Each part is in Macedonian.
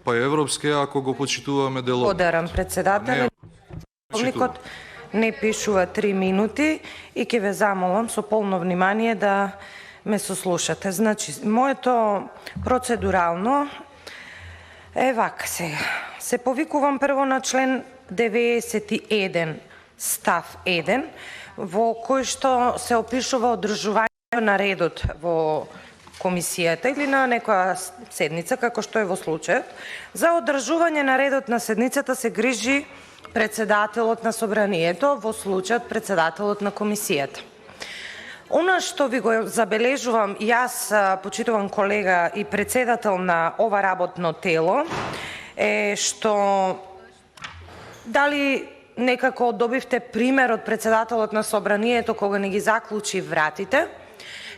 Па европски ако го почитуваме дело. Благодарам, председател. Посlovникот не пишува 3 минути и ќе ве замолам со полно внимание да ме сослушате. Значи, моето процедурално е вака сега. Се повикувам прво на член 91 став 1, во кој што се опишува одржување на редот во комисијата или на некоја седница, како што е во случајот. За одржување на редот на седницата се грижи председателот на собранието, во случајот председателот на комисијата. Она што ви го забележувам јас, почитуван колега и председател на ова работно тело, е што дали некако добивте пример од председателот на собранието кога не ги заклучи вратите.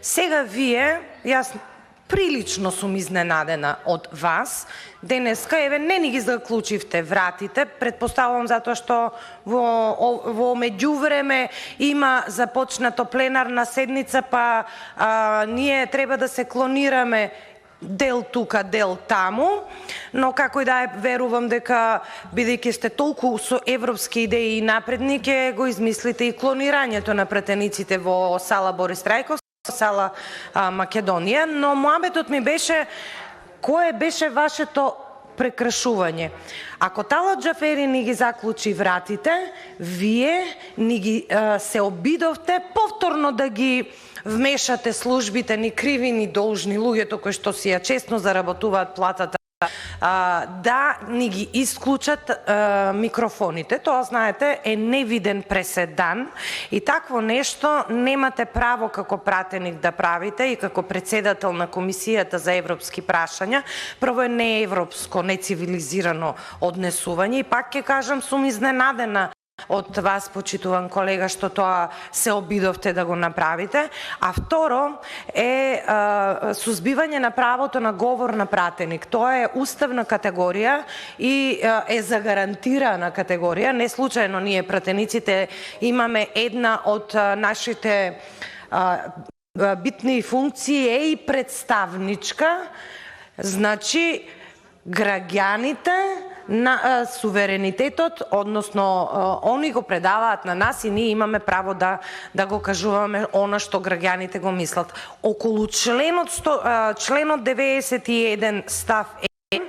Сега вие, јас прилично сум изненадена од вас, денеска еве не ни ги заклучивте вратите, предпоставувам затоа што во меѓувреме има започнато пленарна седница, па ние треба да се клонираме дел тука, дел таму, но како и да е, верувам дека бидејќи сте толку со европски идеи и напредни, ќе го измислите и клонирањето на пратениците во сала Борис Трајковски, сала Македонија, но моабетот ми беше кое беше вашето прекршување. Ако Талат Џафери ни ги заклучи вратите, вие ни ги се обидовте повторно да ги вмешате службите ни криви ни должни, луѓето кои што си ја честно заработуваат платата, да ни ги исклучат микрофоните. Тоа, знаете, е невиден преседан и такво нешто немате право како пратеник да правите и како председател на Комисијата за европски прашања. Прво е неевропско, нецивилизирано однесување и пак ќе кажам, сум изненадена од вас, почитуван колега, што тоа се обидовте да го направите. А второ е сузбивање на правото на говор на пратеник. Тоа е уставна категорија и е загарантирана категорија. Не случајно ние пратениците имаме една од нашите битни функции е и представничка. Значи, граѓаните на суверенитетот, односно они го предаваат на нас и ние имаме право да го кажуваме она што граѓаните го мислат. Околу членот 91 став 1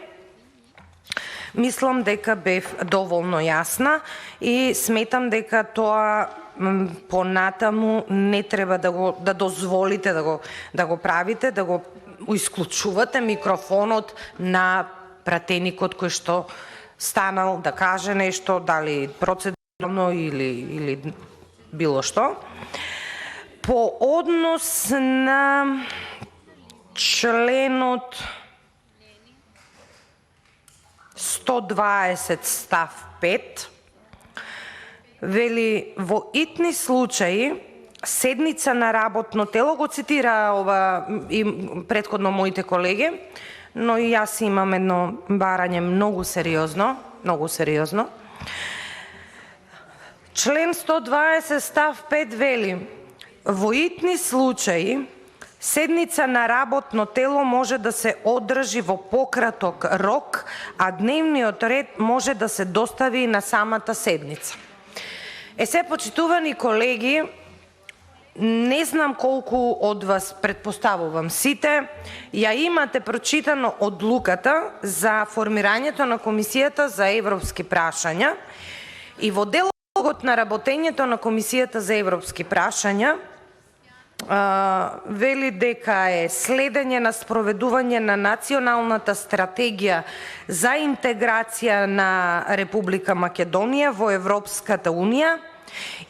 мислам дека бев доволно јасна и сметам дека тоа понатаму не треба да дозволите да го правите, да го исклучувате микрофонот на пратеникот кој што станал да каже нешто, дали процедурално или било што. По однос на членот 120 став 5 вели во итни случаи седница на работно тело, го цитира ова и претходно моите колеги, но и јас имам едно барање многу сериозно. Член 120 став 5 вели: во итни случаи седница на работно тело може да се одржи во пократок рок, а дневниот ред може да се достави на самата седница. Се, почитувани колеги, не знам колку од вас, предпоставувам сите, ја имате прочитано одлуката за формирањето на Комисијата за европски прашања и во делот на работењето на Комисијата за европски прашања вели дека е следење на спроведување на националната стратегија за интеграција на Република Македонија во Европската Унија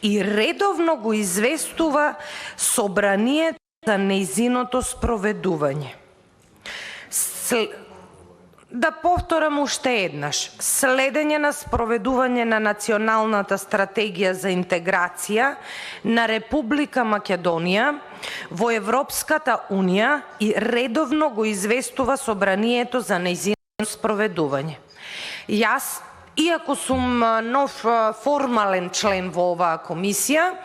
и редовно го известува собранието за нејзиното спроведување. Да повторам уште еднаш. Следење на спроведување на националната стратегија за интеграција на Република Македонија во Европската Унија и редовно го известува собранието за нејзиното спроведување. Јас, иако сум нов формален член во оваа комисија,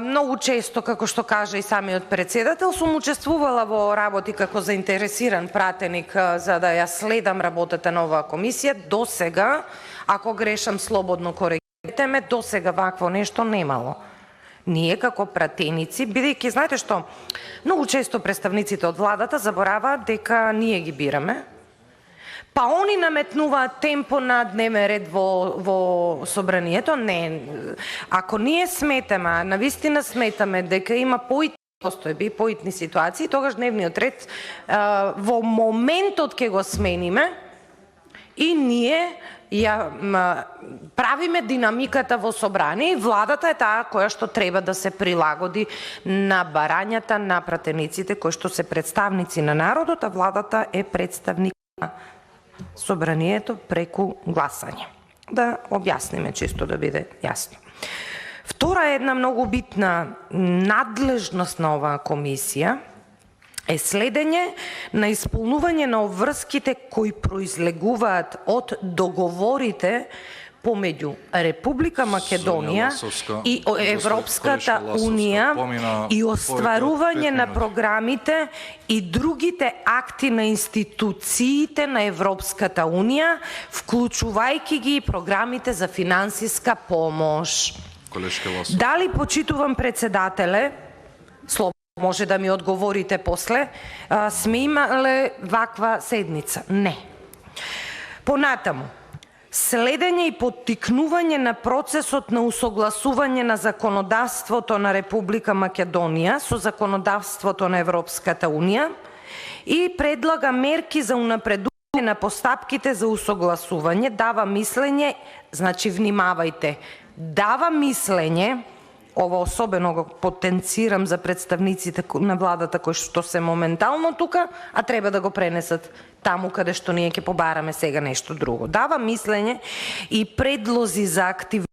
Многу често, како што кажа и самиот председател, сум учествувала во работи како заинтересиран пратеник за да ја следам работата на оваа комисија. До сега, ако грешам, слободно коригирайте ме, до сега вакво нешто немало. Ние како пратеници, бидејќи, знаете што, многу често представниците од владата забораваат дека ние ги бираме, па они наметнуваат темпо на дневен ред во собранието. Не, ако ние сметаме, навистина сметаме дека има поитни постојби, поитни ситуации, тогаш дневниот ред во моментот ќе го смениме и ние ја правиме динамиката во собрание и владата е таа која што треба да се прилагоди на барањата на пратениците кои што се представници на народот, а владата е представник на собранието преку гласање. Да објасниме чисто да биде јасно. Втора една многу битна надлежност на оваа комисија е следење на исполнување на обврските кои произлегуваат од договорите помеѓу Република Македонија и Европската Унија и остварување на програмите и другите акти на институциите на Европската Унија, вклучувајќи ги и програмите за финансиска помош. Дали, почитувам председателе, може да ми одговорите после, сме имале ваква седница? Не. Понатаму, следење и поттикнување на процесот на усогласување на законодавството на Република Македонија со законодавството на Европската Унија и предлага мерки за унапредување на постапките за усогласување, дава мислење, значи внимавајте, дава мислење, ова особено го потенцирам за представниците на владата кои што се моментално тука, а треба да го пренесат таму каде што ние ќе побараме сега нешто друго. Дава мислење и предлози за активностите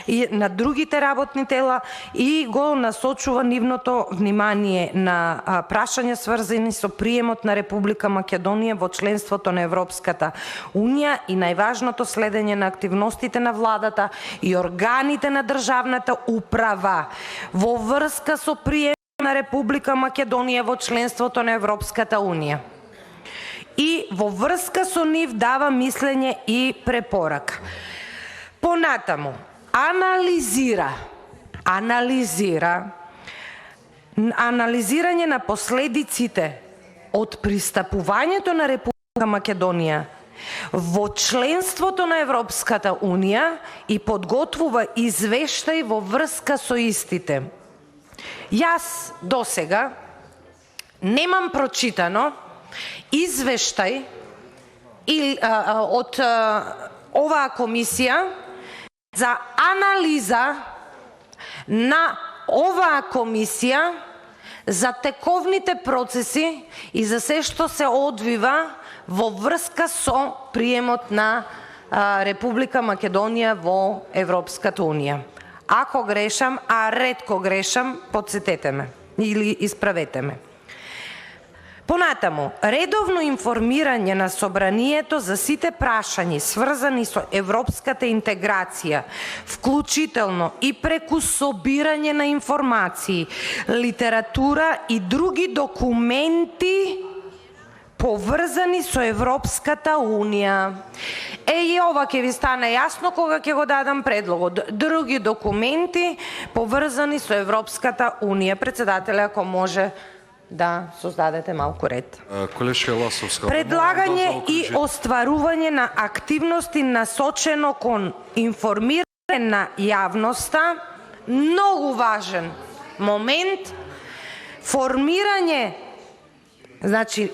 и на другите работни тела и го насочува нивното внимание на прашања сврзани со приемот на Република Македонија во членството на Европската Унија и најважното следење на активностите на владата и органите на државната управа во врска со приемот на Република Македонија во членството на Европската Унија. И во врска со нив дава мислење и препорака. Понатаму, анализирање на последиците од пристапувањето на Република Македонија во членството на Европската Унија и подготвува извештај во врска со истите. Јас досега немам прочитано извештај од оваа комисија за анализа на оваа комисија за тековните процеси и за се што се одвива во врска со приемот на Република Македонија во Европската Унија. Ако грешам, а ретко грешам, потсетете ме или исправете ме. Понатаму, редовно информирање на собранието за сите прашања сврзани со европската интеграција, вклучително и преку собирање на информации, литература и други документи поврзани со Европската Унија. И ова ќе ви стане јасно кога ќе го дадам предлогот. Други документи поврзани со Европската Унија. Председателе, ако може да создадете малку ред. Предлагање и остварување на активности насочено кон информирање на јавноста, многу важен момент,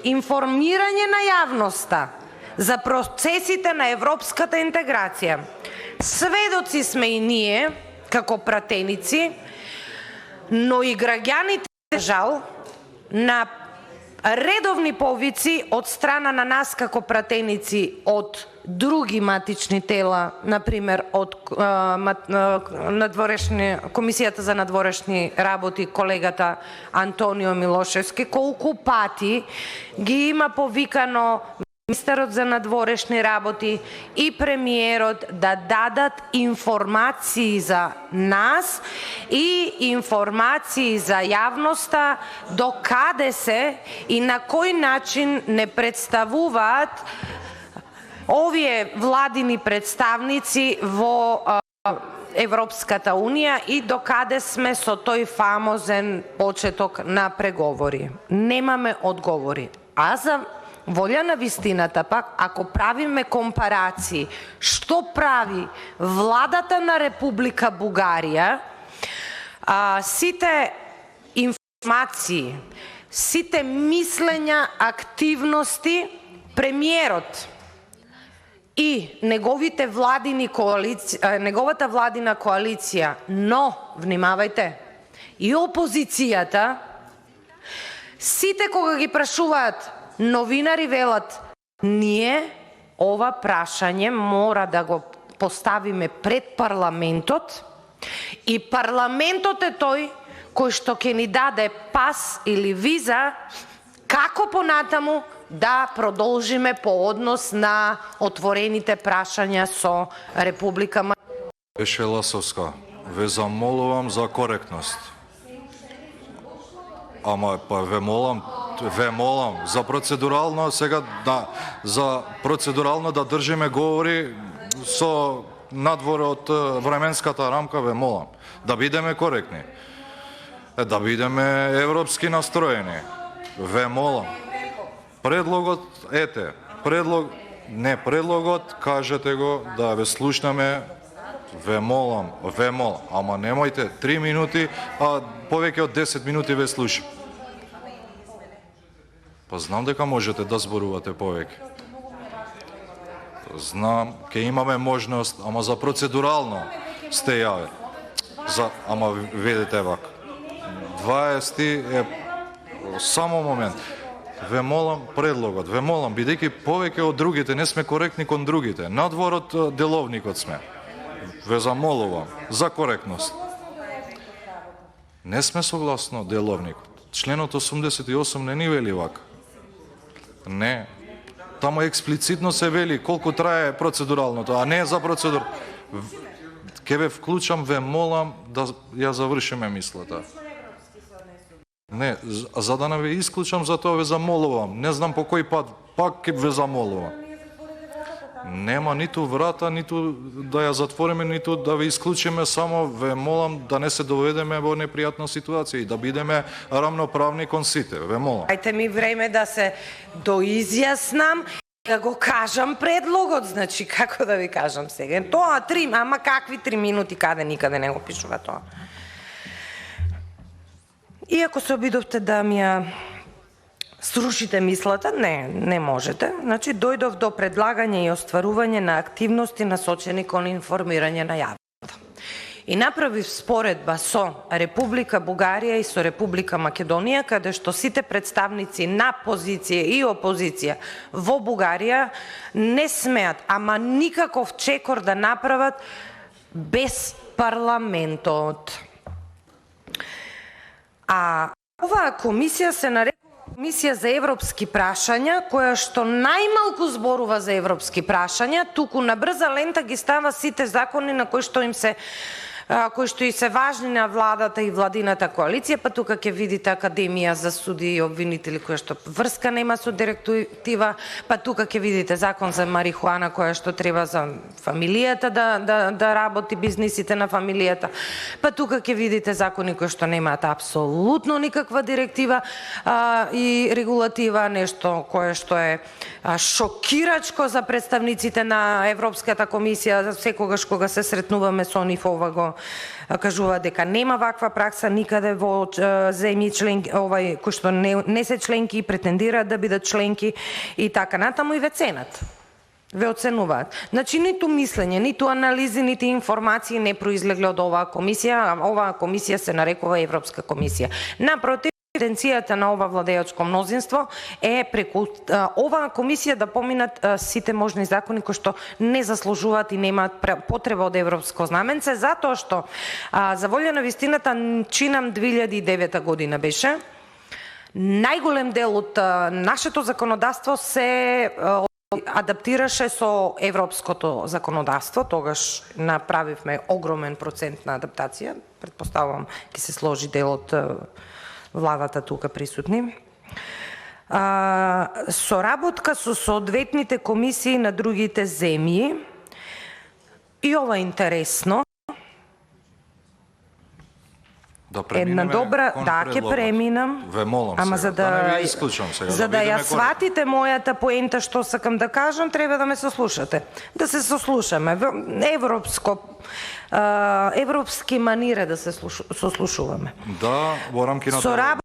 информирање на јавноста за процесите на европската интеграција. Сведоци сме и ние, како пратеници, но и граѓаните, жал, на редовни повици од страна на нас како пратеници од други матични тела, например од Комисијата за надворешни работи, колегата Антонио Милошевски, колку пати ги има повикано министерот за надворешни работи и премиерот да дадат информации за нас и информации за јавноста до каде се и на кој начин не представуваат овие владини представници во Европската Унија и до каде сме со тој фамозен почеток на преговори. Немаме одговори. А за волја на вистината пак, ако правиме компарации, што прави владата на Република Бугарија, сите информации, сите мислења, активности, премиерот и неговата владина коалиција, но, внимавајте, и опозицијата, сите кога ги прашуваат, новинари велат, ние ова прашање мора да го поставиме пред парламентот и парламентот е тој кој што ќе ни даде пас или виза како понатаму да продолжиме по однос на отворените прашања со Република Македонија. Беше Ласовска, ве замолувам за коректност. Ама па ве молам за процедурално сега за процедурално да држиме говори со надвор од временската рамка, ве молам да бидеме коректни. Да бидеме европски настроени. Ве молам. Предлогот предлогот кажете го да ве слушнаме. Ве молам, ама немојте 3 минути, а повеќе од 10 минути ве слушам. Па знам дека можете да зборувате повеќе. Знам, ќе имаме можност, ама за процедурално сте јаве. Ама видите вак. 20 е само момент. Ве молам предлогот, ве молам, бидејќи повеќе од другите не сме коректни кон другите. Надвор од деловникот сме. Ве замолувам за коректност. Не сме согласно деловникот. Членот 88 не ни вели вака. Не. Таму експлицитно се вели колку трае процедуралното, а не за процедур. Ке ве вклучам, ве молам да ја завршиме мислата. Не, за да не ве исклучам, за тоа ве замолувам. Не знам по кој пат, пак ке ве замолувам. Нема ниту врата, ниту да ја затвориме, ниту да ве исклучиме, само ве молам да не се доведеме во непријатна ситуација и да бидеме рамноправни кон сите, ве молам. Дајте ми време да се доизјаснам, да го кажам предлогот, значи како да ви кажам сега. Тоа 3, ама какви 3 минути, каде никаде не го пишува тоа. Иако се обидовте да ми ја срушите мислата, не можете. Значи, дојдов до предлагање и остварување на активности насочени кон информирање на јавноста. И направив споредба со Република Бугарија и со Република Македонија, каде што сите представници на позиција и опозиција во Бугарија не смеат, ама никаков чекор да направат без парламентот. А оваа комисија се нарекува Комисија за европски прашања, која што најмалку зборува за европски прашања, туку на брза лента ги става сите закони на кои што и се важни на владата и владината коалиција, па тука ќе видите Академија за суди и обвинители која што врска нема со директива, па тука ќе видите закон за марихуана која што треба за фамилијата да работи, бизнисите на фамилијата, па тука ќе видите закони кои што немаат апсолутно никаква директива и регулатива, нешто кое што е шокирачко за представниците на Европската комисија, секогаш кога се сретнуваме со нив ова го кажува дека нема ваква пракса никаде во земји членки, кои што не се членки и претендираат да бидат членки и така натаму и ве ценат. Ве оценуваат. Значи, ниту мислење, ниту анализи, ниту информации не произлегле од оваа комисија, а оваа комисија се нарекува Европска комисија. Напротив, тенденцијата на ова владејачко мнозинство е преку оваа комисија да поминат сите можни закони кои што не заслужуваат и немаат потреба од европско знаменце, затоа што за волја на вистината чинам 2009 година беше најголем дел од нашето законодавство се адаптираше со европското законодавство, тогаш направивме огромен процент на адаптација, предпоставувам ќе се сложи дел од владата тука присутни. Соработка со соодветните комисии на другите земји, и ова е интересно. Да Една добра, да, ќе преминам. Ве молам ама сега, за да не ви исклучам сега. За да ја видиме сватите мојата поента што сакам да кажам, треба да ме сослушате. Да се сослушаме. Европски манира да се сослушуваме. Да, во рамки на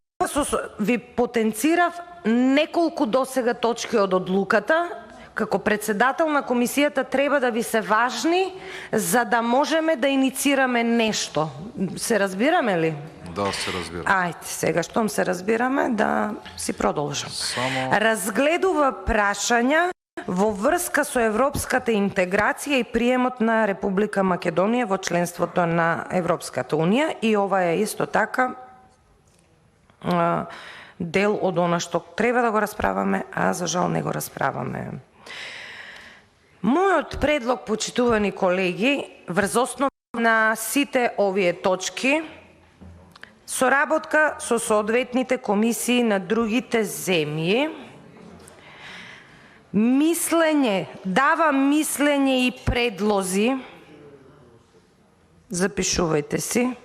ви потенцирав неколку досега точки од одлуката. Како председател на комисијата треба да ви се важни за да можеме да иницираме нешто. Се разбираме ли? Да, се разбира. Ајде, сега штом се разбираме, да си продолжам. Разгледува прашања во врска со европската интеграција и приемот на Република Македонија во членството на Европската Унија, и ова е исто така дел од она што треба да го расправаме, а за жал не го расправаме. Мојот предлог, почитувани колеги, врз основа на сите овие точки, соработка со соодветните комисии на другите земји, мислење, дава мислење и предлози, запишувајте си,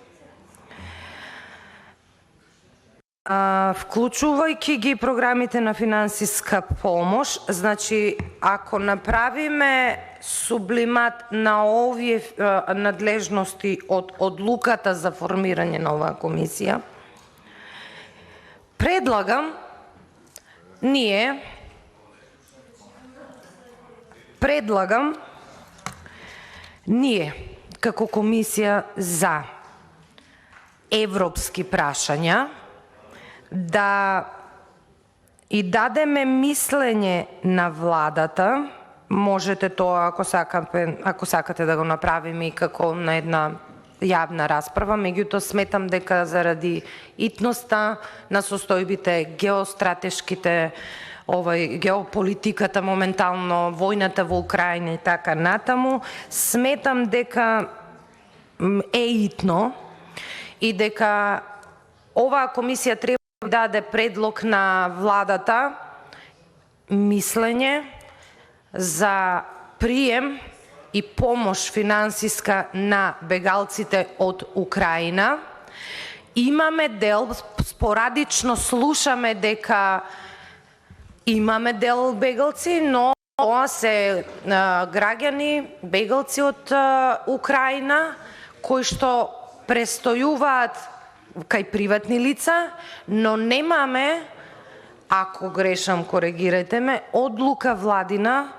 вклучувајќи ги програмите на финансиска помош. Значи, ако направиме сублимат на овие надлежности од одлуката за формирање на оваа комисија, предлагам ние како комисија за европски прашања да и дадеме мислење на владата. Можете тоа, ако сакате да го направиме и како на една јавна расправа, меѓутоа сметам дека заради итноста на состојбите, геостратешките, геополитиката моментално, војната во Украина и така натаму, сметам дека е итно и дека оваа комисија треба да даде предлог на владата мислење за прием и помош финансиска на бегалците од Украина. Имаме дел, спорадично слушаме дека имаме дел бегалци, но ова се граѓани, бегалци од Украина, кои што престојуваат кај приватни лица, но немаме, ако грешам, коригирајте ме, одлука владина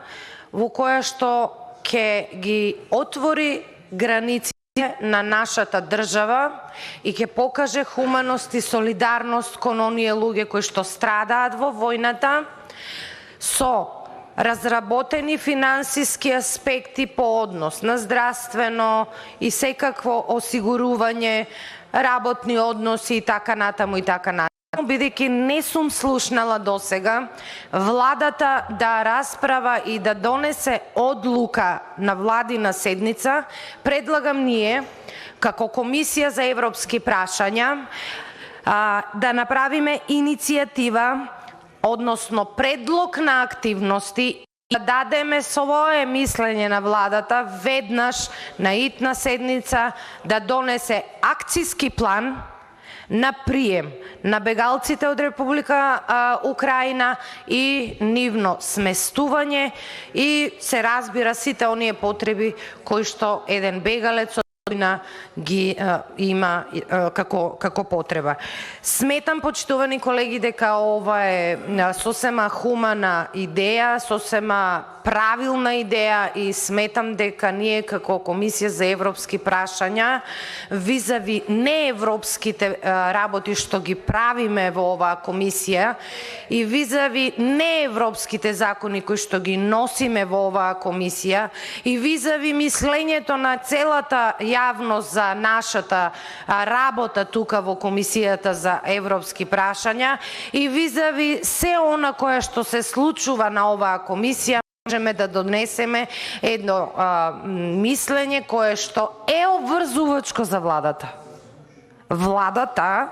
во која што ќе ги отвори границите на нашата држава и ќе покаже хуманост и солидарност кон оние луѓе кои што страдаат во војната, со разработени финансиски аспекти по однос на здравствено и секакво осигурување, работни односи и така натаму и така натаму. Бидејќи не сум слушнала досега владата да расправа и да донесе одлука на владина седница, предлагам ние, како Комисија за европски прашања, да направиме иницијатива, односно предлог на активности и да дадеме своје мислење на владата веднаш на итна седница да донесе акцијски план на прием на бегалците од Република Украина и нивно сместување и се разбира сите оние потреби кои што еден бегалец од ги има како потреба. Сметам, почитувани колеги, дека ова е сосема хумана идеја, сосема правилна идеја и сметам дека ние како Комисија за европски прашања визави неевропските работи што ги правиме во оваа комисија и визави неевропските закони кои што ги носиме во оваа комисија и визави мислењето на целата јавност за нашата работа тука во Комисијата за европски прашања и визави се она кое што се случува на оваа комисија, можеме да донесеме едно мислење кое што е обврзувачко за владата. Владата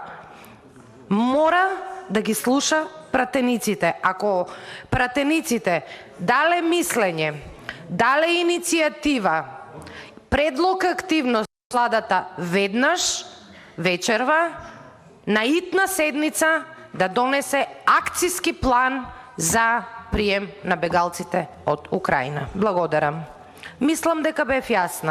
мора да ги слуша пратениците. Ако пратениците дале мислење, дале иницијатива, предлог активност владата веднаш вечерва на итна седница да донесе акцијски план за прием на бегалците од Украина. Благодарам. Мислам дека бев јасна.